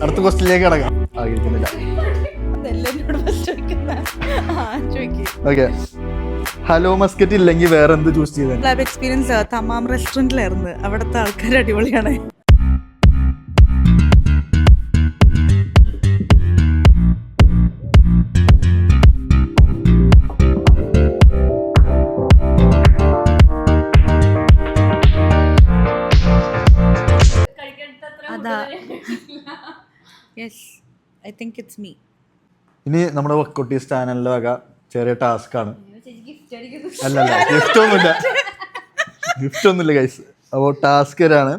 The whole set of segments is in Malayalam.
അടുത്ത ക്വസ്റ്റ്യനിലേക്ക് കിടക്കാം. ആയിരിക്കുന്നില്ല. ഓക്കെ, ഹലോ മസ്കറ്റ് ഇല്ലെങ്കിൽ വേറെ എന്ത് ചൂസ് ചെയ്തത്? ലാബ് എക്സ്പീരിയൻസ് തമാം റെസ്റ്റോറന്റിലായിരുന്നു. അവിടുത്തെ ആൾക്കാർ അടിപൊളിയാണ്. അതാ yes, I think it's me. ഇനി നമ്മുടെ വക്കുട്ടീസ് ചാനലിലെ വക ചെറിയ ടാസ്ക് ആണ്. അല്ലല്ല, ഗിഫ്റ്റ് ഒന്നുമില്ല ഗൈസ്. അപ്പോൾ ടാസ്ക് ആണ്.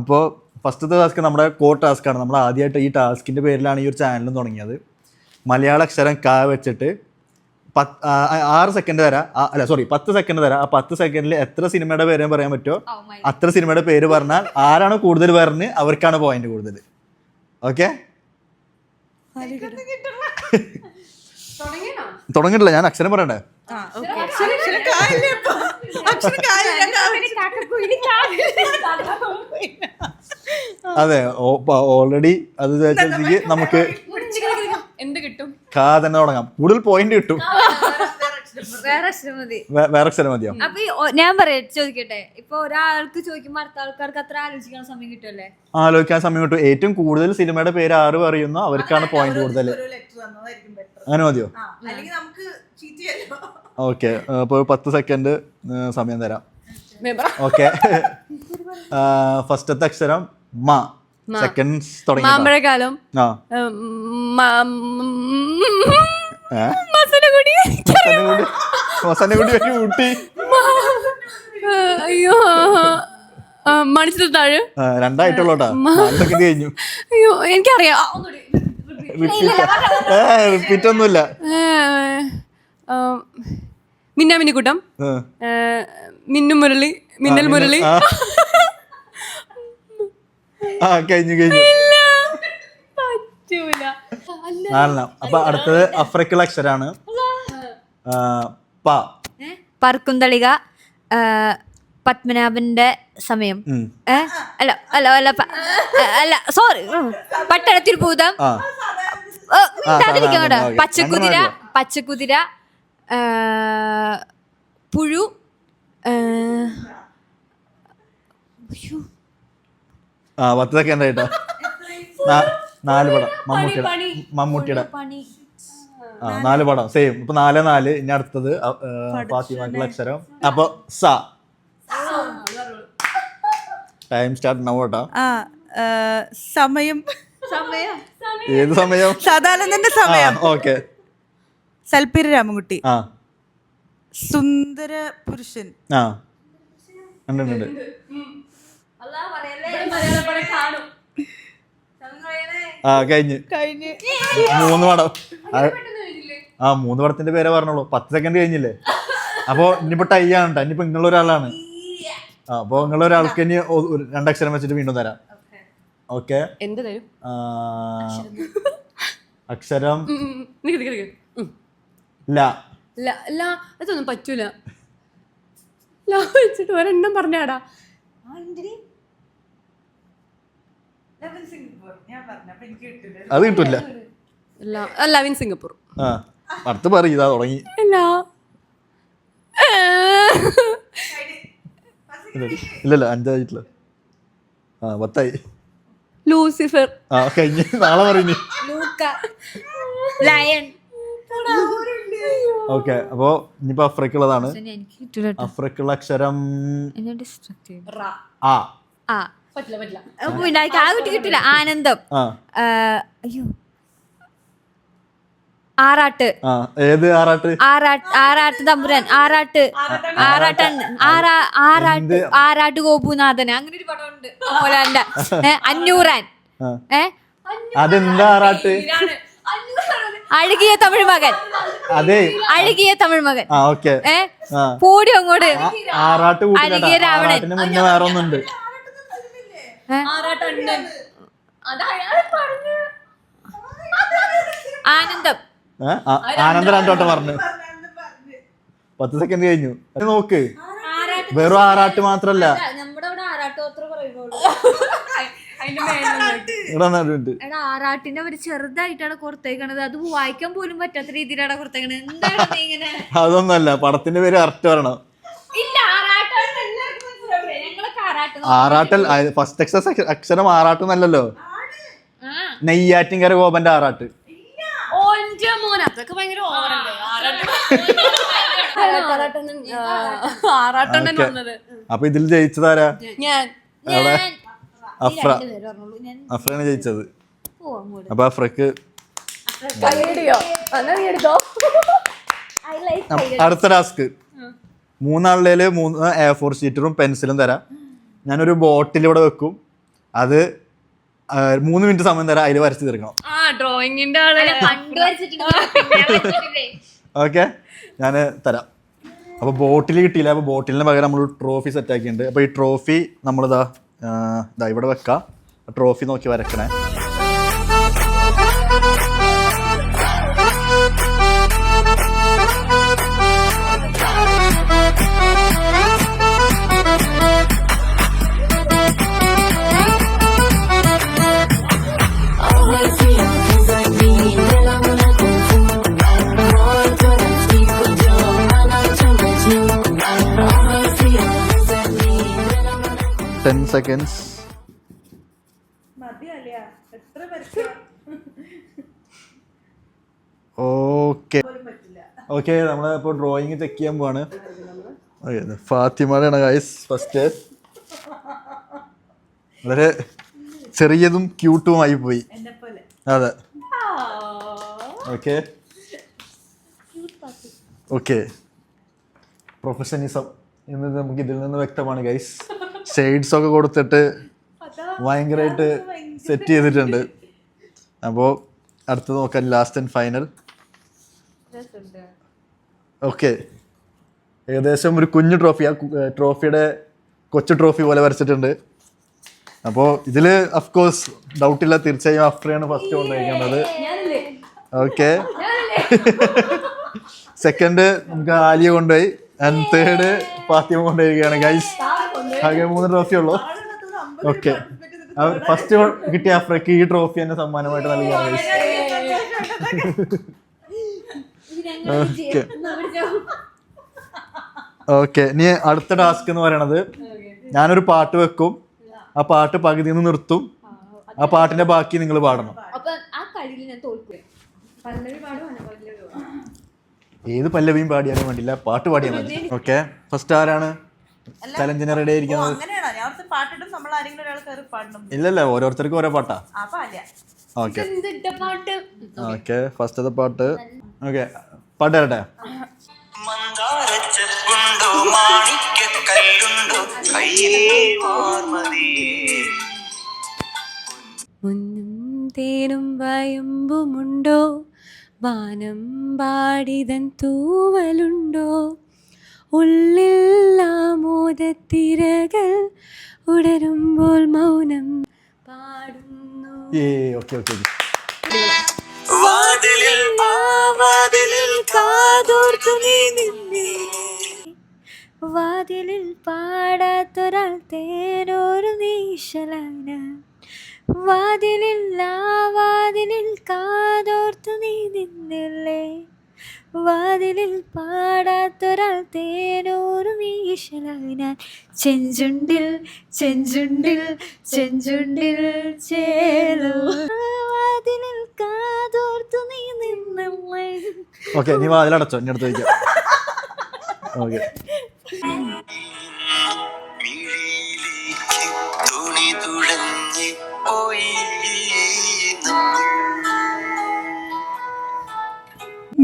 അപ്പോൾ ഫസ്റ്റത്തെ ടാസ്ക് നമ്മുടെ ടാസ്ക് ആണ്. നമ്മൾ ആദ്യമായിട്ട് ഈ ടാസ്കിന്റെ പേരിലാണ് ഈ ഒരു ചാനലും തുടങ്ങിയത്. മലയാള അക്ഷരം ക വെച്ചിട്ട് 6 സെക്കൻഡ് തരാം, 10 സെക്കൻഡ് തരാം. ആ 10 സെക്കൻഡിൽ എത്ര സിനിമയുടെ പേര് പറയാൻ പറ്റുമോ അത്ര സിനിമയുടെ പേര് പറഞ്ഞാൽ ആരാണ് കൂടുതൽ പറഞ്ഞ് അവർക്കാണ് പോയിന്റ് കൂടുതൽ. ഓക്കെ, തുടങ്ങിയിട്ടില്ല, ഞാൻ അക്ഷരം പറയണ്ടേ? അതെ, ഓൾറെഡി അത് നമുക്ക് കാ തന്നെ തുടങ്ങാം. കൂടുതൽ പോയിന്റ് കിട്ടും. വേറെ അക്ഷരം മതിയോ? അപ്പൊ ഞാൻ ചോദിക്കട്ടെ, ഇപ്പൊ ഒരാൾക്ക് ചോദിക്കുമ്പോ അടുത്ത ആൾക്കാർക്ക് അത്ര ആലോചിക്കാൻ സമയം കിട്ടുമല്ലേ? ആലോചിക്കാൻ സമയം കിട്ടും. ഏറ്റവും കൂടുതൽ സിനിമയുടെ പേര് 6 പറയുന്നു അവർക്കാണ് പോയിന്റ് കൂടുതൽ. അങ്ങനെ മതിയോ? ഓക്കെ, അപ്പൊ 10 സെക്കൻഡ് സമയം തരാം. ഓക്കെ, ഫസ്റ്റത്തെ അക്ഷരം മ. സെക്കൻഡ്സ് തുടങ്ങി. മാമ്പഴക്കാലം. അയ്യോ, മണിച്ചിട്ടാഴ്. രണ്ടായിട്ടുള്ളൂട്ടാ, കഴിഞ്ഞു. അയ്യോ, എനിക്കറിയാം. റിപ്പീറ്റ് ഒന്നുമില്ല. മിന്നാമിനിക്കൂട്ടം, മിന്നു മുരളി, മിന്നൽ മുരളി. കഴിഞ്ഞു. അപ്പൊ അടുത്തത് അഫ്രിക്കുള്ള അക്ഷരാണ് പ. പറക്കുന്തളിക, പത്മനാഭന്റെ സമയം. അല്ല സോറി, പട്ടണത്തിൽ ഭൂതം, പച്ചക്കുതിര, പുഴു, 10 സെക്കൻഡ് ആയിട്ടോ. 4 പടം മമ്മൂട്ടിയുടെ 4 പടം സെയിം. ഇപ്പൊ 4. ഇനി അടുത്തത് ഫാത്തിമക്കുള്ള അക്ഷരം. അപ്പൊ സ. ടൈം സ്റ്റാർട്ട് നൗ കേട്ടോ. സമയം. ഏത് സമയം? സദാനന്ദന്റെ സമയം. ഓക്കെ. സൽപ്പേര് രാമൻകുട്ടി. സുന്ദര പുരുഷൻ. ഉണ്ട്. കഴിഞ്ഞ് 3 പടം. 3 പടത്തിന്റെ പേരെ പറഞ്ഞോളൂ. 10 സെക്കൻഡ് കഴിഞ്ഞില്ലേ? അപ്പൊ ഇനിയിപ്പോ ടൈ ആണ് ട്ടോ. ഇനിയിപ്പോ നിങ്ങളുള്ള ഒരാളാണ്. അപ്പൊ നിങ്ങളുള്ള ഒരാൾക്ക് ഇനി 2 അക്ഷരം വെച്ചിട്ട് വീണ്ടും തരാം. ഓക്കെ, അക്ഷരം അതൊന്നും പറ്റൂല. വെച്ചിട്ട് ഒരെണ്ണം പറഞ്ഞാടാ. അത് കിട്ടൂല. ലവിൻ സിംഗപ്പൂർ. അടുത്ത് പറയും. ഇതാ തുടങ്ങി. ഇല്ലല്ല, 5 ആയിട്ടില്ല. 10 ആയി. ലൂസിഫർ. കഴിഞ്ഞ്. നാളെ പറയുന്നു. ലയൺ. ഓക്കെ, അപ്പൊ ഇനിയിപ്പോ അഫ്രിക്കുള്ളതാണ്. അഫ്രിക്കുള്ള അക്ഷരം കിട്ടില്ല. ആനന്ദം. അയ്യോ, ആറാട്ട്. ഏത് ആറാട്ട്? ആറാട്ട് തമ്പുരാൻ. ആറാട്ട് ഗോപുനാഥൻ. അങ്ങനെ ഒരു പടം ഉണ്ട്. അന്നൂറാൻ. അതെന്താ ആറാട്ട്? അഴകിയ തമിഴ് മകൻ. അതെ, അഴകിയ തമിഴ് മകൻ. പോടി അങ്ങോട്ട്. ആറാട്ട് അഴകിയ രാവണൻ. മുന്നേ വേറെ ഒന്നുണ്ട്. ആനന്ദം. ആനന്ദം 2 വട്ടം പറഞ്ഞു. 10 സെക്കൻഡ് കഴിഞ്ഞു. നോക്ക്, വെറും ആറാട്ട് മാത്രല്ല. ഇവിടെ വന്നിട്ടുണ്ട്. എടാ ആറാട്ടിന്റെ ഒരു ചെറുതായിട്ടാണ് കൊടുത്തേക്കണത്, അത് വായിക്കാൻ പോലും പറ്റാത്ത രീതിയിലാണ് കൊടുത്തേക്കണത്. എന്താണ് നീ ഇങ്ങനെ? അതൊന്നല്ല, പടത്തിന്റെ പേര് കറക്റ്റ് പറയണം. ഇല്ല, ആറാട്ടാണ് എല്ലാവർക്കും മനസ്സിലാവില്ലേ? ഞങ്ങളൊക്കെ ആറാട്ട്. ആറാട്ടൽ ഫസ്റ്റ് അക്ഷരം ആറാട്ടെന്നല്ലല്ലോ, നെയ്യാറ്റിൻകര ഗോപന്റെ ആറാട്ട്. അതൊക്കെ ഭയങ്കര ഓവറല്ലേ. ആറാട്ടണ്ണൻ വന്നത്. അപ്പൊ ഇതിൽ ജയിച്ചതാരാ? ഞാൻ. അവിടെ അഫ്രയാണ് ജയിച്ചത്. അപ്പൊ അഫ്രക്ക് അടുത്ത ടാസ്ക്. 3 ആളുടെ 3 A4 ഷീറ്ററും പെൻസിലും തരാം. ഞാനൊരു ബോട്ടിൽ ഇവിടെ വെക്കും, അത് 3 മിനിറ്റ് സമയം തരാം, അതിൽ വരച്ച് തീർക്കണം. ഡ്രോയിങ്ങിന്റെ ഓക്കെ, ഞാൻ തരാം. അപ്പോൾ ബോട്ടിൽ കിട്ടിയില്ല, അപ്പോൾ ബോട്ടിലിന് പകരം നമ്മൾ ട്രോഫി സെറ്റ് ആക്കിയിട്ടുണ്ട്. അപ്പോൾ ഈ ട്രോഫി നമ്മളിതാ ഇവിടെ വെക്കാം. ട്രോഫി നോക്കി വരക്കണേ. seconds. ഓക്കെ, നമ്മളിപ്പോൾ ഡ്രോയിങ് ചെക്ക് ചെയ്യാൻ പോവാണ്. ഫാത്തിമയാണ് ഗൈസ് ഫസ്റ്റ്. വളരെ ചെറിയതും ക്യൂട്ടുമായി പോയി. അതെ, ഓക്കെ ഓക്കെ. പ്രൊഫഷനിസം എന്നത് നമുക്ക് ഇതിൽ നിന്ന് വ്യക്തമാണ് ഗൈസ്. ഷെയ്ഡ്സ് ഒക്കെ കൊടുത്തിട്ട് ഭയങ്കരമായിട്ട് സെറ്റ് ചെയ്തിട്ടുണ്ട്. അപ്പോൾ അടുത്ത് നോക്കാം, ലാസ്റ്റ് ആൻഡ് ഫൈനൽ. ഓക്കെ, ഏകദേശം ഒരു കുഞ്ഞു ട്രോഫി, ആ ട്രോഫിയുടെ കൊച്ചു ട്രോഫി പോലെ വരച്ചിട്ടുണ്ട്. അപ്പോൾ ഇതിൽ അഫ്കോഴ്സ് ഡൗട്ടില്ല, തീർച്ചയായും അഫ്രയാണ് ഫസ്റ്റ് കൊണ്ടുപോയിരിക്കുന്നത്. ഓക്കെ, സെക്കൻഡ് നമുക്ക് ആലിയ കൊണ്ടുപോയി, ആൻഡ് തേർഡ് ഫാത്തിമ കൊണ്ടുപോയിരിക്കുകയാണ് ഗൈസ്. ആകെ 3 ട്രോഫി ഉള്ളൂ. ഓക്കെ, ഫസ്റ്റ് കിട്ടിയ അഫ്രയ്ക്ക് ഈ ട്രോഫി തന്നെ സമ്മാനമായിട്ട് നൽകുകയാണ് ഗൈസ്. ഓക്കെ, ഇനി അടുത്ത ടാസ്ക് എന്ന് പറയണത്, ഞാനൊരു പാട്ട് വെക്കും, ആ പാട്ട് പകുതിയിൽ നിന്ന് നിർത്തും, ആ പാട്ടിന്റെ ബാക്കി നിങ്ങൾ പാടണം. ഏത് പല്ലവിയും പാടിയാലും വേണ്ടില്ല, പാട്ട് പാടിയാൽ മതി. ഓക്കെ, ഫസ്റ്റ് ആരാണ് ചലഞ്ചിന് റെഡി ആയിരിക്കുന്നത്? ഇല്ലല്ല, ഓരോരുത്തർക്കും ഓരോ പാട്ടാ. ഓക്കെ ഓക്കെ, ഫസ്റ്റത്തെ പാട്ട്. ഓക്കെ, പാട്ട് തരട്ടെ? തേനും വയമ്പുമുണ്ടോ, വാനം പാടിതൻ തൂവലുണ്ടോ, ഉള്ളിൽ ആമോദത്തിരകൾ ഉടരുമ്പോൾ മൗനം പാടുന്നു. ഓക്കെ ഓക്കെ, വാതിലിൽ പാടാത്തൊരാൾ തേനൊരു നീശലാന, വാതിലിൽ വാതിലിൽ കാതോർത്തു നീ നിന്നില്ലേ, വാതിലിൽ പാടാത്തൊരാൾ തേനൊരു വീശലാന, ചെഞ്ചുണ്ടിൽ ചെഞ്ചുണ്ടിൽ ചെഞ്ചുണ്ടിൽ ചേലോ, വാതിലിൽ കാതോർത്തു നീ നിന്നില്ലേ. ഓക്കെ, നീ വാതിലടച്ചോ, ഇനി അടുത്ത് വയ്ക്കാം. Okay,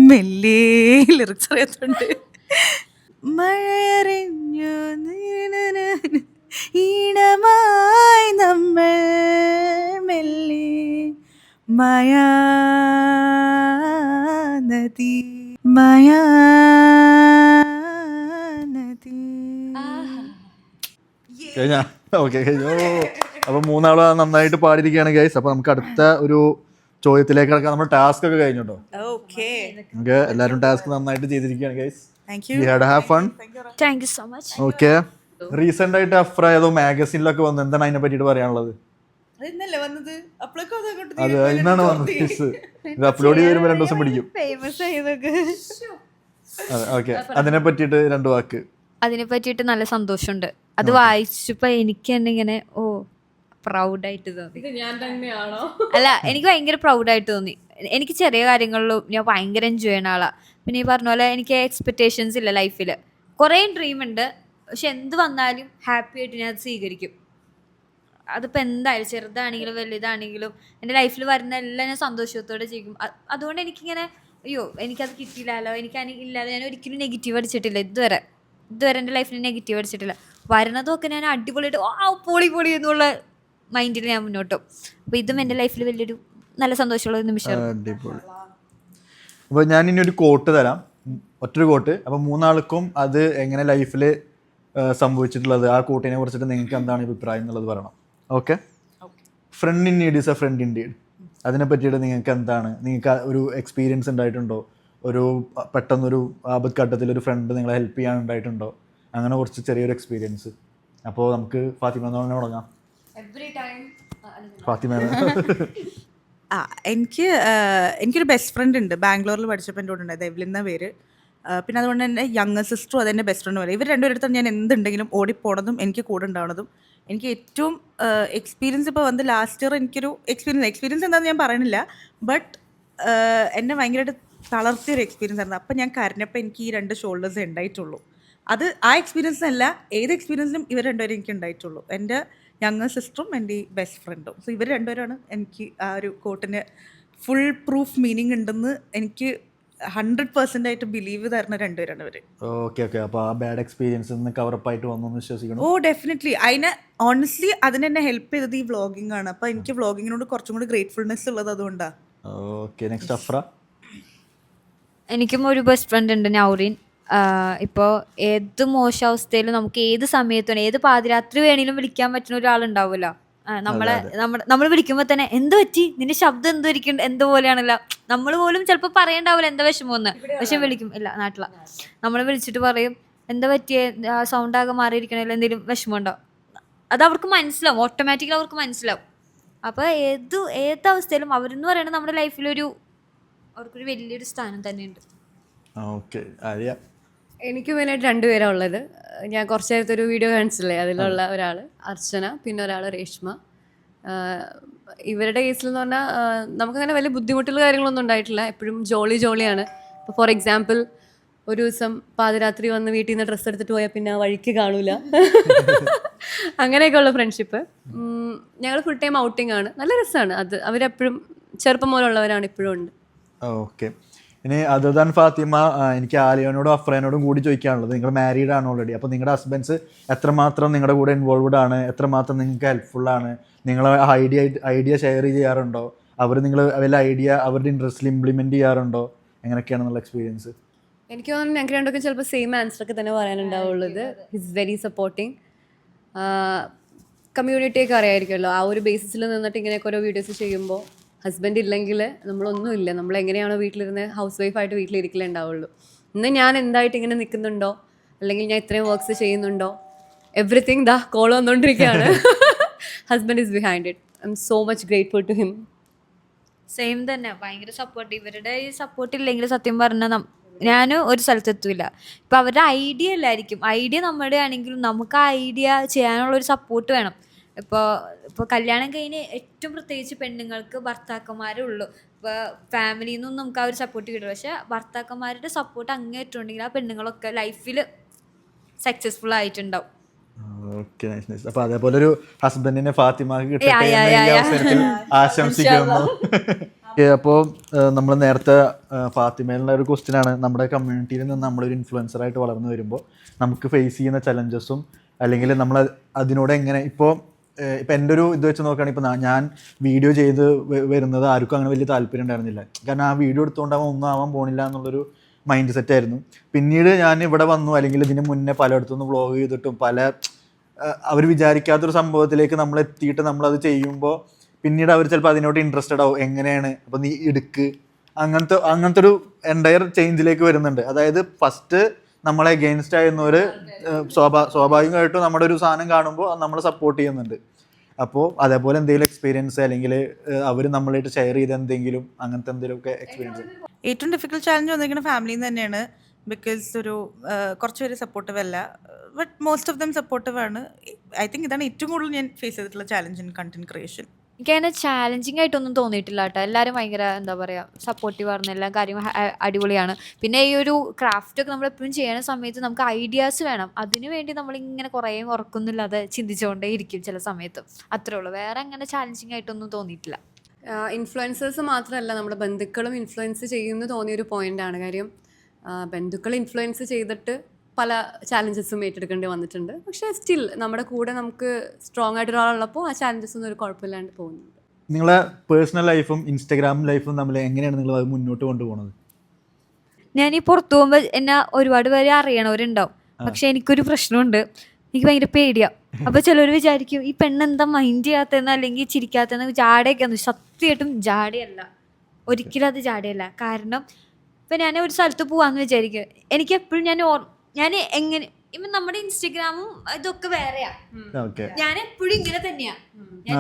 മെല്ലേ lyrics അറിയാത്തുണ്ട്. മഴയറിഞ്ഞു ഈണമായി നമ്മൾ മെല്ലെ, മായാനദി മായാനദി. കഴിഞ്ഞാ? ഓക്കെ, കഴിഞ്ഞു. അപ്പൊ 3 ആള് നന്നായിട്ട് പാടിയിരിക്കുകയാണ് ഗൈസ്. അപ്പൊ നമുക്ക് അടുത്ത ഒരു ചോദ്യത്തിലേക്ക് കിടക്കാം. നമ്മുടെ ടാസ്ക് ഒക്കെ കഴിഞ്ഞു കേട്ടോ. ഓക്കെ, എല്ലാവരും ടാസ്ക് നന്നായിട്ട് ചെയ്തിരിക്കുകയാണ് guys. Thank you. We had to have fun. Thank you so much. Okay, recent ആയിട്ട് അഫ്ര ഏതോ മാഗസിനിലൊക്കെ വന്നു, എന്താണ് അതിനെ പറ്റിയിട്ട് പറയാനുള്ളത്? ഇന്നല്ലേ വന്നത് അപ്പോഴേക്കും അത് ഇന്നാണ് വന്നത് ടിസ്. ഇത് അപ്ലോഡ് ചെയ്ത് വരുമ്പോൾ 2 ദിവസം പിടിക്കും. ഫേമസ് ആയതൊക്കെ. ഓക്കെ, അതിനെ പറ്റിയിട്ട് 2 വാക്ക്. അതിനെ പറ്റിയിട്ട് നല്ല സന്തോഷമുണ്ട്. അത് വായിച്ചപ്പോൾ എനിക്ക് തന്നെ ഇങ്ങനെ പ്രൗഡായിട്ട് തോന്നി. ഞാൻ തന്നെയാണോ? അല്ല, എനിക്ക് ഭയങ്കര പ്രൗഡായിട്ട് തോന്നി. എനിക്ക് ചെറിയ കാര്യങ്ങളിലും ഞാൻ ഭയങ്കര എൻജോയ് ചെയ്യുന്ന ആളാണ്. പിന്നെ ഈ പറഞ്ഞ പോലെ എനിക്ക് എക്സ്പെക്റ്റേഷൻസ് ഇല്ല ലൈഫിൽ. കുറേ ഡ്രീം ഉണ്ട്, പക്ഷെ എന്ത് വന്നാലും ഹാപ്പി ആയിട്ട് ഞാൻ അത് സ്വീകരിക്കും. അതിപ്പോൾ എന്തായാലും ചെറുതാണെങ്കിലും വലുതാണെങ്കിലും എൻ്റെ ലൈഫിൽ വരുന്ന എല്ലാം ഞാൻ സന്തോഷത്തോടെ ചെയ്യും. അതുകൊണ്ട് എനിക്കിങ്ങനെ അയ്യോ എനിക്കത് കിട്ടിയില്ലല്ലോ, ഇല്ലാതെ ഞാൻ ഒരിക്കലും നെഗറ്റീവ് അടിച്ചിട്ടില്ല ഇതുവരെ എൻ്റെ ലൈഫിൽ നെഗറ്റീവ് അടിച്ചിട്ടില്ല. വരുന്നതൊക്കെ ഞാൻ അടിപൊളിയായിട്ട് പൊളി എന്നുള്ള മൈൻഡിൽ ഞാൻ മുന്നോട്ട് പോകും. അപ്പോൾ ഇതും എൻ്റെ ലൈഫിൽ വലിയൊരു നല്ല സന്തോഷമുള്ള ഒരു നിമിഷമാണ്. അടിപൊളി. അപ്പോൾ ഞാൻ ഇനി ഒരു കോട്ട് തരാം, ഒറ്റൊരു കോട്ട്. അപ്പോൾ 3 ആൾക്കും അത് എങ്ങനെ ലൈഫിൽ സംഭവിച്ചിട്ടുള്ളത്, ആ കോട്ടിനെ കുറിച്ചിട്ട് നിങ്ങൾക്ക് എന്താണ് അഭിപ്രായം എന്നുള്ളത് പറയണം. Okay? Friend in need is a friend in deed. അതിനെ പറ്റിയിട്ട് നിങ്ങൾക്ക് എന്താണ്, നിങ്ങൾക്ക് ഒരു എക്സ്പീരിയൻസ് ഉണ്ടായിട്ടുണ്ടോ? ഒരു പെട്ടെന്നൊരു ആപത്ഘട്ടത്തിൽ ഒരു ഫ്രണ്ട് നിങ്ങളെ ഹെൽപ്പ് ചെയ്യാനുണ്ടായിട്ടുണ്ടോ? അങ്ങനെ കുറച്ച് ചെറിയൊരു എക്സ്പീരിയൻസ്. അപ്പോൾ നമുക്ക് ഫാത്തിമ എന്ന് തുടങ്ങാം. ഫാത്തിമ. എനിക്കൊരു ബെസ്റ്റ് ഫ്രണ്ട് ഉണ്ട്, ബാംഗ്ലൂരിൽ പഠിച്ചപ്പോൾ എൻ്റെ കൂടെ ഉണ്ടായത്, എവ്ലിൻ എന്ന പേര്. പിന്നെ അതുകൊണ്ട് തന്നെ യങ്ങർ സിസ്റ്ററും അതെൻ്റെ ബെസ്റ്റ് ഫ്രണ്ട് പോലെ. ഇവർ രണ്ടുപേരുടെ ഞാൻ എന്തുണ്ടെങ്കിലും ഓടിപ്പോണതും എനിക്ക് കൂടെ ഉണ്ടാവുന്നതും. എനിക്ക് ഏറ്റവും എക്സ്പീരിയൻസ് ഇപ്പോൾ വന്ന് ലാസ്റ്റ് ഇയർ എനിക്കൊരു എക്സ്പീരിയൻസ് എന്താണെന്ന് ഞാൻ പറയണില്ല, ബട്ട് എന്നെ ഭയങ്കരമായിട്ട് തളർത്തിയൊരു എക്സ്പീരിയൻസ് ആയിരുന്നു. അപ്പം ഞാൻ കരഞ്ഞപ്പോൾ എനിക്ക് ഈ 2 ഷോൾഡേഴ്സ് ഉണ്ടായിട്ടുള്ളൂ. അത് ആ എക്സ്പീരിയൻസിനല്ല, ഏത് എക്സ്പീരിയൻസിനും ഇവർ രണ്ടുപേരും എനിക്ക് ഉണ്ടായിട്ടുള്ളൂ, എൻ്റെ യങ്ങർ സിസ്റ്ററും എൻ്റെ ഈ ബെസ്റ്റ് ഫ്രണ്ടും. സോ ഇവർ രണ്ടുപേരാണ് എനിക്ക് ആ ഒരു കോട്ടിന് ഫുൾ പ്രൂഫ് മീനിങ് ഉണ്ടെന്ന് എനിക്ക് 100% ആയിട്ട് ബിലീവ് തരുന്ന രണ്ടുപേരാണ് ഇവർ. ഓക്കെ. അപ്പോൾ ആ ബാഡ് എക്സ്പീരിയൻസ് കവറപ്പായിട്ട് വന്നു എന്ന് വിശ്വസിക്കണം. ഓ ഡെഫിനറ്റ്ലി. ഓണസ്റ്റ്ലി അതിനെന്നെ ഹെൽപ്പ് ചെയ്തത് ഈ വ്ളോഗിങ് ആണ്. അപ്പോൾ എനിക്ക് വ്ളോഗിങ്ങിനോട് കുറച്ചും കൂടി ഗ്രേറ്റ്ഫുൾനെസ് ഉള്ളത് അതുകൊണ്ടാണ്. Okay, next AHPRA. എനിക്കും ഒരു ബെസ്റ്റ് ഫ്രണ്ട് ഉണ്ട്, നൗറീൻ. ഇപ്പോൾ ഏത് മോശാവസ്ഥയിലും നമുക്ക് ഏത് സമയത്തും ഏത് പാതിരാത്രി വേണേലും വിളിക്കാൻ പറ്റുന്ന ഒരാളുണ്ടാവുമല്ലോ. നമ്മൾ വിളിക്കുമ്പോൾ തന്നെ എന്ത് പറ്റി, നിന്റെ ശബ്ദം എന്തുപോലെയാണല്ലോ. നമ്മൾ പോലും ചിലപ്പോൾ പറയണ്ടാവില്ല എന്താ വിഷമമെന്ന്, പക്ഷെ വിളിക്കും. ഇല്ല, നാട്ടിലാണ്. നമ്മൾ വിളിച്ചിട്ട് പറയും എന്താ പറ്റിയ സൗണ്ട് ആകെ മാറിയിരിക്കണല്ലോ, എന്തെങ്കിലും വിഷമമുണ്ടോ. അത് അവർക്ക് മനസ്സിലാവും, ഓട്ടോമാറ്റിക്കലി അവർക്ക് മനസ്സിലാവും. അപ്പോൾ ഏത് അവസ്ഥയിലും അവരെന്ന് പറയുന്നത് നമ്മുടെ ലൈഫിലൊരു അവർക്കൊരു വലിയൊരു സ്ഥാനം തന്നെയുണ്ട്. ഓക്കെ, ആര്യ. എനിക്ക് മെയിനായിട്ട് 2 പേരാണ് ഉള്ളത്. ഞാൻ കുറച്ച് നേരത്തെ ഒരു വീഡിയോ കാണിച്ചില്ലേ, അതിലുള്ള ഒരാൾ അർച്ചന, പിന്നെ ഒരാൾ രേഷ്മ. ഇവരുടെ കേസിൽ എന്ന് പറഞ്ഞാൽ നമുക്കങ്ങനെ വലിയ ബുദ്ധിമുട്ടുള്ള കാര്യങ്ങളൊന്നും ഉണ്ടായിട്ടില്ല. എപ്പോഴും ജോളിയാണ്. ഇപ്പോൾ ഫോർ എക്സാമ്പിൾ ഒരു ദിവസം പാതിരാത്രി വന്ന് വീട്ടിൽ നിന്ന് ഡ്രസ്സ് എടുത്തിട്ട് പോയാൽ പിന്നെ ആ വഴിക്ക് കാണൂല. അങ്ങനെയൊക്കെയുള്ള ഫ്രണ്ട്ഷിപ്പ്. ഞങ്ങൾ ഫുൾ ടൈം ഔട്ടിംഗ് ആണ്, നല്ല രസമാണ് അത്. അവരെപ്പോഴും ചെറുപ്പം പോലുള്ളവരാണ്, ഇപ്പോഴും ഉണ്ട്. ഓക്കെ. ഇനി അതർ ദാൻ ഫാത്തിമ, എനിക്ക് ആലിയോനോടും അഫ്രേനോടും കൂടി ചോദിക്കാനുള്ളത്, നിങ്ങൾ മാരീഡ് ആണ് ഓൾറെഡി. അപ്പോൾ നിങ്ങളുടെ ഹസ്ബൻഡ്സ് എത്രമാത്രം നിങ്ങളുടെ കൂടെ ഇൻവോൾവ്ഡ് ആണ്, എത്രമാത്രം നിങ്ങൾക്ക് ഹെൽപ്ഫുള്ളാണ്, നിങ്ങൾ ഐഡിയ ഷെയർ ചെയ്യാറുണ്ടോ, നിങ്ങൾ വല്ല ഐഡിയ അവരുടെ ഇൻട്രസ്റ്റിൽ ഇംപ്ലിമെൻറ്റ് ചെയ്യാറുണ്ടോ, എങ്ങനെയൊക്കെയാണെന്നുള്ള എക്സ്പീരിയൻസ്? എനിക്ക് തോന്നുന്നു ഞങ്ങൾക്ക് രണ്ടൊക്കെ ചിലപ്പോൾ സെയിം ആൻസറൊക്കെ തന്നെ പറയാനുണ്ടാവുള്ളത്. He's very supporting. കമ്മ്യൂണിറ്റിയൊക്കെ അറിയാമായിരിക്കുമല്ലോ, ആ ഒരു ബേസിസിൽ നിന്നിട്ട് ഇങ്ങനെയൊക്കെ ഓരോ വീഡിയോസ് ചെയ്യുമ്പോൾ ഹസ്ബൻഡ് ഇല്ലെങ്കിൽ നമ്മളൊന്നുമില്ല. നമ്മളെങ്ങനെയാണോ വീട്ടിലിരുന്ന് ഹൗസ് വൈഫായിട്ട് വീട്ടിലിരിക്കലേ ഉണ്ടാവുള്ളൂ. ഇന്ന് ഞാൻ എന്തായിട്ട് ഇങ്ങനെ നിൽക്കുന്നുണ്ടോ, അല്ലെങ്കിൽ ഞാൻ ഇത്രയും വർക്ക്സ് ചെയ്യുന്നുണ്ടോ, എവറിത്തിങ് കോൾ വന്നുകൊണ്ടിരിക്കുകയാണ്. Husband is behind it. I am so much grateful to him. Same തന്നെ, ഭയങ്കര സപ്പോർട്ട്. ഇവരുടെ ഈ സപ്പോർട്ട് ഇല്ലെങ്കിൽ സത്യം പറഞ്ഞാൽ ഞാൻ ഒരു സ്ഥലത്തെത്തൂല. ഇപ്പം അവരുടെ ഐഡിയ അല്ലായിരിക്കും, ഐഡിയ നമ്മുടെ ആണെങ്കിലും നമുക്ക് ആ ഐഡിയ ചെയ്യാനുള്ളൊരു സപ്പോർട്ട് വേണം. ഇപ്പോൾ കല്യാണം കഴിഞ്ഞ് ഏറ്റവും പ്രത്യേകിച്ച് പെണ്ണുങ്ങൾക്ക് ഭർത്താക്കന്മാരേ ഉള്ളൂ. ഇപ്പോൾ ഫാമിലിയിൽ നിന്നും നമുക്ക് ആ ഒരു സപ്പോർട്ട് കിട്ടും. പക്ഷേ ഭർത്താക്കന്മാരുടെ സപ്പോർട്ട് അങ്ങേറ്റുണ്ടെങ്കിൽ ആ പെണ്ണുങ്ങളൊക്കെ ലൈഫിൽ സക്സസ്ഫുൾ ആയിട്ടുണ്ടാവും. Okay, nice nice. അപ്പോൾ അതേപോലെ ഒരു ഹസ്ബൻഡിനെ ഫാത്തിമക്ക് കിട്ടട്ടെ എന്ന് ഈ അവസരത്തിൽ ആശംസിക്കുന്നു. അപ്പോൾ നമ്മൾ നേരത്തെ ഫാത്തിമയിലുള്ള ഒരു ക്വസ്റ്റ്യനാണ്, നമ്മുടെ കമ്മ്യൂണിറ്റിയിൽ നിന്ന് നമ്മളൊരു ഇൻഫ്ലുവൻസറായിട്ട് വളർന്നു വരുമ്പോൾ നമുക്ക് ഫേസ് ചെയ്യുന്ന ചലഞ്ചസും അല്ലെങ്കിൽ നമ്മൾ അതിനോട് എങ്ങനെ ഇപ്പോൾ എൻ്റെ ഒരു ഇത് വെച്ച് നോക്കുകയാണെങ്കിൽ ഇപ്പോൾ ഞാൻ വീഡിയോ ചെയ്ത് വരുന്നത് ആർക്കും അങ്ങനെ വലിയ താല്പര്യം ഉണ്ടായിരുന്നില്ല. കാരണം ആ വീഡിയോ എടുത്തുകൊണ്ടാവാൻ ഒന്നും ആവാൻ പോണില്ല എന്നുള്ളൊരു മൈൻഡ് സെറ്റായിരുന്നു. പിന്നീട് ഞാൻ ഇവിടെ വന്നു, അല്ലെങ്കിൽ ഇതിന് മുന്നേ പലയിടത്തുനിന്ന് വ്ളോഗ് ചെയ്തിട്ടും അവർ വിചാരിക്കാത്തൊരു സംഭവത്തിലേക്ക് നമ്മൾ എത്തിയിട്ട് നമ്മളത് ചെയ്യുമ്പോൾ പിന്നീട് അവർ ചിലപ്പോൾ അതിനോട് ഇൻട്രസ്റ്റഡ് ആവും. എങ്ങനെയാണ് അപ്പോൾ നീ എടുക്ക്, അങ്ങനത്തെ ഒരു എൻ്റയർ ചേഞ്ചിലേക്ക് വരുന്നുണ്ട്. അതായത് ഫസ്റ്റ് നമ്മളെ എഗെയിൻസ്റ്റ് ആയിരുന്നവർ സ്വാഭാവികമായിട്ടും നമ്മുടെ ഒരു സാധനം കാണുമ്പോൾ നമ്മളെ സപ്പോർട്ട് ചെയ്യുന്നുണ്ട്. അപ്പോൾ അതേപോലെ എന്തെങ്കിലും എക്സ്പീരിയൻസ് അല്ലെങ്കിൽ അവർ നമ്മളായിട്ട് ഷെയർ ചെയ്ത എന്തെങ്കിലും അങ്ങനത്തെ എന്തെങ്കിലുമൊക്കെ എക്സ്പീരിയൻസ്? ഏറ്റവും ഡിഫിക്കൽട്ട് ചാലഞ്ച് വന്നിരിക്കുന്നത് ഫാമിലിയിൽ നിന്ന് തന്നെയാണ്. ബിക്കോസ് കുറച്ച് പേര് സപ്പോർട്ടീവ് അല്ല, but most of them supportive ആണ്. ഐ തിങ്ക് ഇതാണ് ഏറ്റവും കൂടുതൽ ഞാൻ ഫേസ് ചെയ്തിട്ടുള്ള ചാലഞ്ച് ഇൻ കണ്ടന്റ് ക്രിയേഷൻ. എനിക്കങ്ങനെ ചാലഞ്ചിങ് ആയിട്ടൊന്നും തോന്നിയിട്ടില്ല കേട്ടോ. എല്ലാവരും ഭയങ്കര എന്താ പറയുക സപ്പോർട്ടീവ് ആയിരുന്നു, എല്ലാ കാര്യങ്ങളും അടിപൊളിയാണ്. പിന്നെ ഈ ഒരു ക്രാഫ്റ്റൊക്കെ നമ്മളെപ്പോഴും ചെയ്യുന്ന സമയത്ത് നമുക്ക് ഐഡിയാസ് വേണം, അതിനു വേണ്ടി നമ്മളിങ്ങനെ കുറേ ഉറക്കൊന്നുമില്ലാതെ ചിന്തിച്ചുകൊണ്ടേ ഇരിക്കും ചില സമയത്ത്. അത്രേ ഉള്ളൂ, വേറെ അങ്ങനെ ചാലഞ്ചിങ് ആയിട്ടൊന്നും തോന്നിയിട്ടില്ല. ഇൻഫ്ലുവൻസേഴ്സ് മാത്രമല്ല, നമ്മുടെ ബന്ധുക്കളും ഇൻഫ്ലുവൻസ് ചെയ്യുമെന്ന് തോന്നിയൊരു പോയിൻ്റാണ്. കാര്യം ബന്ധുക്കൾ ഇൻഫ്ലുവൻസ് ചെയ്തിട്ട് പല ചാലഞ്ചസും ഏറ്റെടുക്കേണ്ടി വന്നിട്ടുണ്ട്. പക്ഷേ സ്റ്റിൽ നമ്മുടെ കൂടെ നമുക്ക് സ്ട്രോങ് ആയിട്ട് ഒരാളുള്ളപ്പോൾ ആ ചാലഞ്ചസ് ഒന്നും ഒരു കുഴപ്പമില്ലാണ്ട് പോകുന്നുണ്ട്. നിങ്ങളെ പേഴ്സണൽ ലൈഫും ഇൻസ്റ്റാഗ്രാം ലൈഫും തമ്മിൽ എങ്ങനെയാണ് നിങ്ങൾ അത് മുന്നോട്ട് കൊണ്ടുപോകുന്നത്? ഞാൻ ഈ പുറത്തു പോകുമ്പോൾ എന്നെ ഒരുപാട് പേര് അറിയണവരുണ്ടാവും. പക്ഷെ എനിക്കൊരു പ്രശ്നമുണ്ട്, എനിക്ക് ഭയങ്കര പേടിയാ. അപ്പോൾ ചിലർ വിചാരിക്കും ഈ പെണ്ണെന്താ മൈൻഡ് ചെയ്യാത്തതെന്ന് അല്ലെങ്കിൽ ചിരിക്കാത്തതെന്ന്. ജാടയൊക്കെ സത്യമായിട്ടും ജാടയല്ല, ഒരിക്കലും അത് ജാടയല്ല. കാരണം ഇപ്പം ഞാൻ ഒരു സ്ഥലത്ത് പോവാന്ന് വിചാരിക്കുക, എനിക്ക് എപ്പോഴും ഞാൻ എങ്ങനെ ഇപ്പം നമ്മുടെ ഇൻസ്റ്റഗ്രാമും ഇതൊക്കെ വേറെയാ. ഞാൻ എപ്പോഴും ഇങ്ങനെ തന്നെയാ. ഞാൻ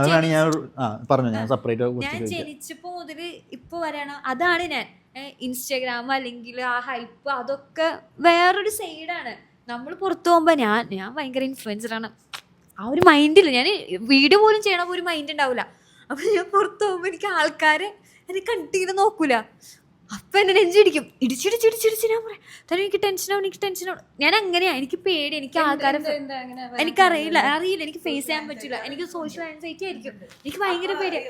ജനിച്ചപ്പോ മുതല് ഇപ്പൊ വരെയാണ് അതാണ് ഞാൻ. ഇൻസ്റ്റഗ്രാം അല്ലെങ്കിൽ ആ ഹൈപ്പ് അതൊക്കെ വേറൊരു സൈഡാണ്. നമ്മൾ പുറത്തു പോകുമ്പോ ഞാൻ ഭയങ്കര ഇൻഫ്ലുവൻസറാണ്, ആ ഒരു മൈൻഡില്ല. ഞാൻ വീഡിയോ പോലും ചെയ്യണ ഒരു മൈൻഡ് ഉണ്ടാവില്ല. അപ്പൊ ഞാൻ പുറത്തു പോകുമ്പോ എനിക്ക് ആൾക്കാരെ എന്നെ കണ്ടിങ്ങനെ നോക്കൂല. അപ്പം എന്നെ നെഞ്ചിടിക്കും, ഇടിച്ചിടിച്ചിടിച്ചിടിച്ച് ഞാൻ പറയാം തന്നെ എനിക്ക് ടെൻഷനാവും. ഞാൻ അങ്ങനെയാ, എനിക്ക് പേടി, എനിക്ക് ആൾക്കാരെ എനിക്കറിയില്ല, എനിക്ക് ഫേസ് ചെയ്യാൻ പറ്റില്ല, എനിക്ക് സോഷ്യൽ ആൻസൈറ്റി ആയിരിക്കും, എനിക്ക് ഭയങ്കര പേടിയാ.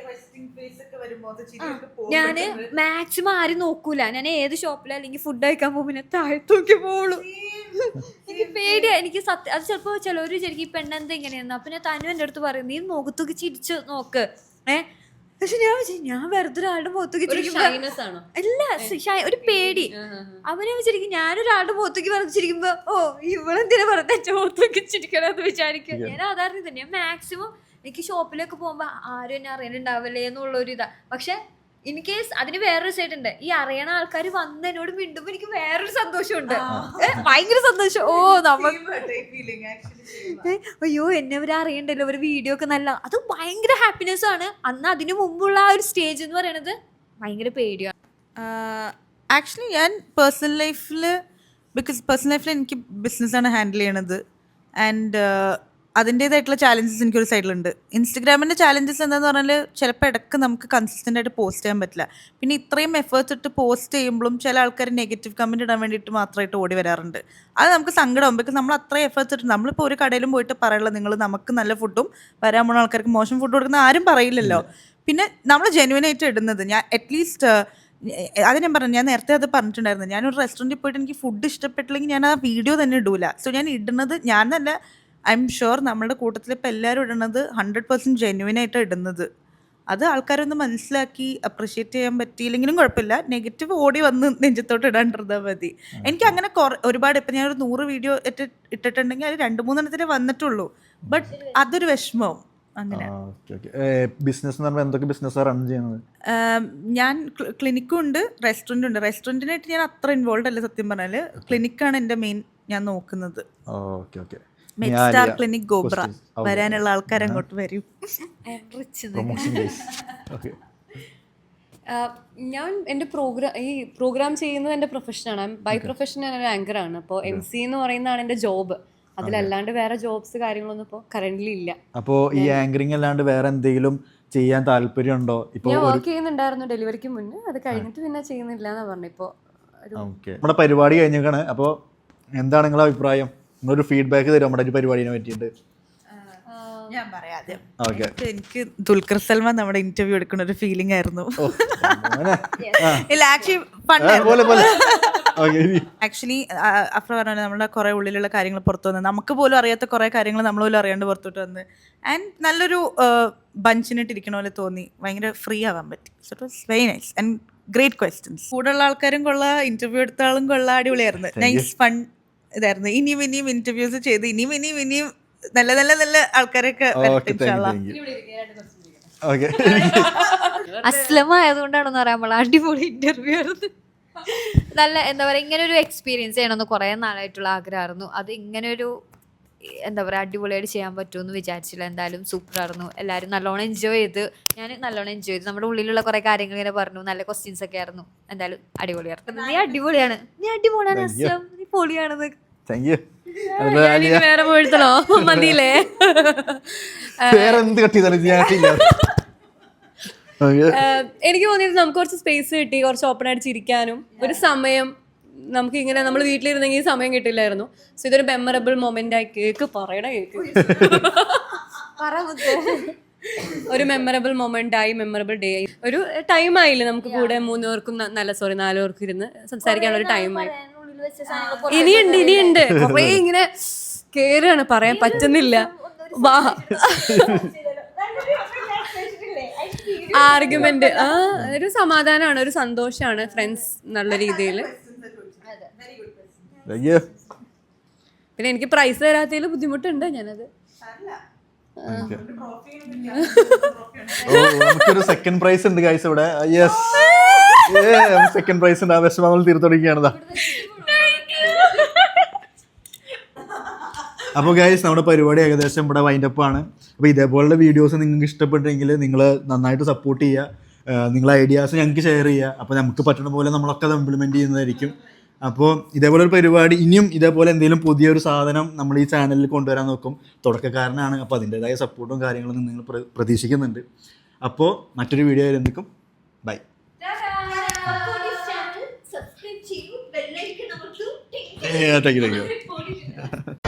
ഞാൻ മാക്സിമം ആരും നോക്കൂല. ഞാൻ ഏത് ഷോപ്പിലോ അല്ലെങ്കിൽ ഫുഡ് കഴിക്കാൻ പോകുമ്പോൾ ഞാൻ താഴത്തോക്കി പോവുള്ളൂ. എനിക്ക് പേടിയാ, എനിക്ക് സത്യം. അത് ചിലപ്പോൾ ചിലവർ വിചാരിക്കും ഈ പെണ്ണെന്താ ഇങ്ങനെയെന്ന്. അപ്പം ഞാൻ തനു എൻ്റെ അടുത്ത് പറയും നീ മുഖത്തൊക്കെ ചിരിച്ച് നോക്ക്. പക്ഷെ ഞാൻ വെറുതെ ഒരാളുടെ മുഖത്തേക്ക് അല്ല ഒരു പേടി. അവനെ വിചാരിക്കും ഞാനൊരാളുടെ മുഖത്തേക്ക് പറഞ്ഞിരിക്കുമ്പോ ഓ ഇവളെന്തിനാ പറഞ്ഞ എന്റെ മുഖത്തേക്ക് ചിരിക്കണമെന്ന് വിചാരിക്കും. ഞാൻ സാധാരണ തന്നെ ഞാൻ മാക്സിമം എനിക്ക് ഷോപ്പിലൊക്കെ പോകുമ്പോ ആരും എന്നെ അറിയാനുണ്ടാവില്ലേ എന്നുള്ളൊരു ഇതാ. പക്ഷെ ഇൻ കേസ് അതിന് വേറൊരു സൈഡ് ഉണ്ട്, ഈ അറിയണ ആൾക്കാർ വന്ന് എന്നോട് മിണ്ടുമ്പോ എനിക്ക് വേറൊരു സന്തോഷമുണ്ട്, ഭയങ്കര സന്തോഷം. ഓ അയ്യോ എന്നെ അവര് അറിയണ്ടല്ലോ, ഒരു വീഡിയോ ഒക്കെ നല്ല, അത് ഭയങ്കര ഹാപ്പിനെസ് ആണ്. അന്ന് അതിനു മുമ്പുള്ള ആ ഒരു സ്റ്റേജ് എന്ന് പറയുന്നത് ഭയങ്കര പേടിയാണ്. ആക്ച്വലി ഞാൻ പേഴ്സണൽ ലൈഫിൽ എനിക്ക് ബിസിനസ്സാണ് ഹാൻഡിൽ ചെയ്യണത്. ആൻഡ് അതിൻ്റേതായിട്ടുള്ള ചാലഞ്ചസ് എനിക്കൊരു സൈഡിലുണ്ട്. ഇൻസ്റ്റഗ്രാമിൻ്റെ ചാലഞ്ചസ് എന്താണെന്ന് പറഞ്ഞാൽ ചിലപ്പോൾ ഇടയ്ക്ക് നമുക്ക് കൺസിസ്റ്റൻ്റ് ആയിട്ട് പോസ്റ്റ് ചെയ്യാൻ പറ്റില്ല. പിന്നെ ഇത്രയും എഫേർട്സ് ഇട്ട് പോസ്റ്റ് ചെയ്യുമ്പോഴും ചില ആൾക്കാർ നെഗറ്റീവ് കമൻറ്റ് ഇടാൻ വേണ്ടിയിട്ട് മാത്രമായിട്ട് ഓടി വരാറുണ്ട്. അത് നമുക്ക് സങ്കടമാകും. ബിക്കോസ് നമ്മൾ അത്രയും എഫേർട്സ് ഇട്ട് നമ്മളിപ്പോൾ ഒരു കടയിലും പോയിട്ട് പറയുള്ളൂ നിങ്ങൾ നമുക്ക് നല്ല ഫുഡും വരാൻ പോകുന്ന ആൾക്കാർക്ക് മോശം ഫുഡ് കൊടുക്കുന്ന ആരും പറയില്ലല്ലോ. പിന്നെ നമ്മൾ ജെന്യുവനായിട്ട് ഇടുന്നത്, ഞാൻ അറ്റ്ലീസ്റ്റ് അത് ഞാൻ പറഞ്ഞു, ഞാൻ നേരത്തെ അത് പറഞ്ഞിട്ടുണ്ടായിരുന്നു, ഞാനൊരു റെസ്റ്റോറൻറ്റിൽ പോയിട്ട് എനിക്ക് ഫുഡ് ഇഷ്ടപ്പെട്ടില്ലെങ്കിൽ ഞാൻ ആ വീഡിയോ തന്നെ ഇടൂല. സോ ഞാൻ ഇടുന്നത് ഞാൻ നല്ല ഐ എം ഷുവർ നമ്മുടെ കൂട്ടത്തിൽ ഇപ്പോൾ എല്ലാവരും ഇടുന്നത് 100% ജെന്യുവനായിട്ടാണ് ഇടുന്നത്. അത് ആൾക്കാരൊന്ന് മനസ്സിലാക്കി അപ്രിഷ്യേറ്റ് ചെയ്യാൻ പറ്റിയില്ലെങ്കിലും കുഴപ്പമില്ല, നെഗറ്റീവ് ഓടി വന്ന് നെഞ്ചത്തോട്ട് ഇടാണ്ടിരുന്നാൽ മതി. എനിക്ക് അങ്ങനെ ഒരുപാട് ഇപ്പം ഞാനൊരു 100 വീഡിയോ ഇട്ടിട്ടുണ്ടെങ്കിൽ അത് 2-3 വന്നിട്ടുള്ളൂ. ബട്ട് അതൊരു വിഷമവും. അങ്ങനെ ബിസിനസ് എന്തൊക്കെ ബിസിനസ് റൺ ചെയ്യുന്നത്? ഞാൻ ക്ലിനിക്കും ഉണ്ട്, റെസ്റ്റോറൻറ്റും ഉണ്ട്. റെസ്റ്റോറൻറ്റിനായിട്ട് ഞാൻ അത്ര ഇൻവോൾവ് അല്ല സത്യം പറഞ്ഞാൽ. ക്ലിനിക്കാണ് എൻ്റെ മെയിൻ ഞാൻ നോക്കുന്നത്. Medstar clinic Ghubra. വരാനുള്ള ആൾക്കാർ അങ്ങോട്ട് വരും. ഞാൻ എൻ്റെ പ്രോഗ്രാം ചെയ്യുന്നത് എൻ്റെ പ്രൊഫഷനാണ്. ബൈ പ്രൊഫഷൻ ഞാൻ ഒരു ആങ്കറാണ്. അപ്പോൾ MC എന്ന് പറയുന്നതാണ് എൻ്റെ ജോബ്. അതിലല്ലാണ്ട് വേറെ ജോബ്സ് കാര്യങ്ങളൊന്നും ഇപ്പോൾ കറന്റ്ലി ഇല്ല. അപ്പോൾ ഈ ആങ്കറിംഗ് അല്ലാണ്ട് വേറെ എന്തെങ്കിലും ചെയ്യാൻ താല്പര്യമുണ്ടോ? ഇപ്പോൾ ഞാൻ വർക്ക് ചെയ്യുന്നുണ്ടായിരുന്നു ഡെലിവറിക്ക് മുന്നേ, അത് കഴിഞ്ഞിട്ട് പിന്നെ ചെയ്യുന്നില്ല എന്നാ പറഞ്ഞു. ഇപ്പോൾ നമ്മുടെ പരിപാടി കഴിഞ്ഞേക്കാണ്. അപ്പോൾ എന്താണ് നിങ്ങളുടെ അഭിപ്രായം? നിങ്ങളൊരു ഫീഡ്ബാക്ക് തരും നമ്മുടെ ഒരു പരിപാടിനെ പറ്റിയിട്ട്. ഞാൻ പറയാം ആദ്യം. എനിക്ക് ദുൽഖർ സൽമാൻ നമ്മുടെ ഇന്റർവ്യൂ എടുക്കുന്ന ഒരു ഫീലിംഗ് ആയിരുന്നു. ആക്ച്വലി അഫ്ര പറഞ്ഞ നമ്മുടെ കുറെ ഉള്ളിലുള്ള കാര്യങ്ങൾ പുറത്തു വന്ന്, നമുക്ക് പോലും അറിയാത്ത കുറെ കാര്യങ്ങൾ നമ്മൾ പോലും അറിയാണ്ട് പുറത്തോട്ട് വന്ന്, ആൻഡ് നല്ലൊരു ബഞ്ചിനിട്ടിരിക്കണ പോലെ തോന്നി. ഭയങ്കര ഫ്രീ ആവാൻ പറ്റി. So it was very nice and great questions. കൂടെയുള്ള ആൾക്കാരും കൊള്ളാം, ഇന്റർവ്യൂ എടുത്ത ആളും കൊള്ളാം, അടിപൊളിയായിരുന്നു. നൈസ് ഫൺ ഇതായിരുന്നു. ഇനിയും ഇന്റർവ്യൂസ് ചെയ്ത് ഇനിയും നല്ല നല്ല നല്ല ആൾക്കാരൊക്കെ അസ്ലം ആയതുകൊണ്ടാണെന്ന് പറയാൻ അടിപൊളി ഇന്റർവ്യൂ ആയിരുന്നു. നല്ല എന്താ പറയുക, ഇങ്ങനെ ഒരു എക്സ്പീരിയൻസ് ചെയ്യണമെന്ന് കുറേ നാളായിട്ടുള്ള ആഗ്രഹമായിരുന്നു. അത് ഇങ്ങനെ ഒരു എന്താ പറയുക അടിപൊളിയായിട്ട് ചെയ്യാൻ പറ്റുമെന്ന് വിചാരിച്ചില്ല. എന്തായാലും സൂപ്പറായിരുന്നു. എല്ലാവരും നല്ലോണം എൻജോയ് ചെയ്ത്, ഞാൻ നല്ലോണം എൻജോയ് ചെയ്തു. നമ്മുടെ ഉള്ളിലുള്ള കുറേ കാര്യങ്ങൾ ഇങ്ങനെ പറഞ്ഞു, നല്ല ക്വസ്റ്റ്യൻസ് ഒക്കെ ആയിരുന്നു. എന്തായാലും അടിപൊളിയായിരുന്നു. നീ അടിപൊളിയാണ്, നീ അടിപൊളിയാണ് അസ്ലം, നീ പൊളിയാണെന്ന്. Thank you. ഞാനിനി വേറെ പോയിട്ടോ മതിയില്ലേ? വേറെ എന്ത് കട്ട് ചെയ്താലും എനിക്ക് തോന്നിയത് നമുക്ക് കുറച്ച് സ്പേസ് കിട്ടി, കുറച്ച് ഓപ്പൺ ആയിട്ട് ചിരിക്കാനും ഒരു സമയം. നമുക്ക് ഇങ്ങനെ നമ്മൾ വീട്ടിലിരുന്നെങ്കിൽ സമയം കിട്ടില്ലായിരുന്നു. സോ ഇതൊരു മെമ്മറബിൾ മൊമെന്റ് ആയി. കേക്ക് പറയണ കേക്ക് ഒരു മെമ്മറബിൾ മൊമെന്റ് ആയി, മെമ്മറബിൾ ഡേ ആയി. ഒരു ടൈം ആയില്ലേ നമുക്ക് കൂടെ 3 പേർക്കും 4 പേർക്കും ഇരുന്ന് സംസാരിക്കാനുള്ള ഒരു ടൈമായി. ഇനിയുണ്ട് കുറേ ഇങ്ങനെ കേറാണ്, പറയാൻ പറ്റുന്നില്ല. വാ ആർഗ്യുമെന്റ് ഒരു സമാധാനമാണ്, ഒരു സന്തോഷമാണ് ഫ്രണ്ട്സ് നല്ല രീതിയിൽ. പിന്നെ എനിക്ക് പ്രൈസ് തരാത്തതിൽ ബുദ്ധിമുട്ടുണ്ട്. ഞാനത് നമുക്കൊരു സെക്കൻഡ് പ്രൈസ് ഉണ്ട് ഗൈസ് ഇവിടെ. യെസ്, സെക്കൻഡ് പ്രൈസ് ഉണ്ട്. ആ വിഷമം നമ്മൾ തീർത്തുകൊണ്ടിരിക്കുകയാണതാ. അപ്പോൾ ഗൈസ് നമ്മുടെ പരിപാടി ഏകദേശം ഇവിടെ വൈൻഡപ്പ് ആണ്. അപ്പോൾ ഇതേപോലുള്ള വീഡിയോസ് നിങ്ങൾക്ക് ഇഷ്ടപ്പെട്ടെങ്കിൽ നിങ്ങൾ നന്നായിട്ട് സപ്പോർട്ട് ചെയ്യുക, നിങ്ങളെ ഐഡിയാസ് ഞങ്ങൾക്ക് ഷെയർ ചെയ്യുക. അപ്പോൾ നമുക്ക് പറ്റുന്ന പോലെ നമ്മളൊക്കെ അത് ഇംപ്ലിമെൻറ്റ് ചെയ്യുന്നതായിരിക്കും. അപ്പോൾ ഇതേപോലെ ഒരു പരിപാടി ഇനിയും ഇതേപോലെ എന്തെങ്കിലും പുതിയൊരു സാധനം നമ്മൾ ഈ ചാനലിൽ കൊണ്ടുവരാൻ നോക്കും. തുടക്കക്കാരനാണ്, അപ്പോൾ അതിൻ്റെതായ സപ്പോർട്ടും കാര്യങ്ങളും നിങ്ങൾ പ്രതീക്ഷിക്കുന്നുണ്ട്. അപ്പോൾ മറ്റൊരു വീഡിയോ ആയിരിക്കും. ബൈ. Thank you.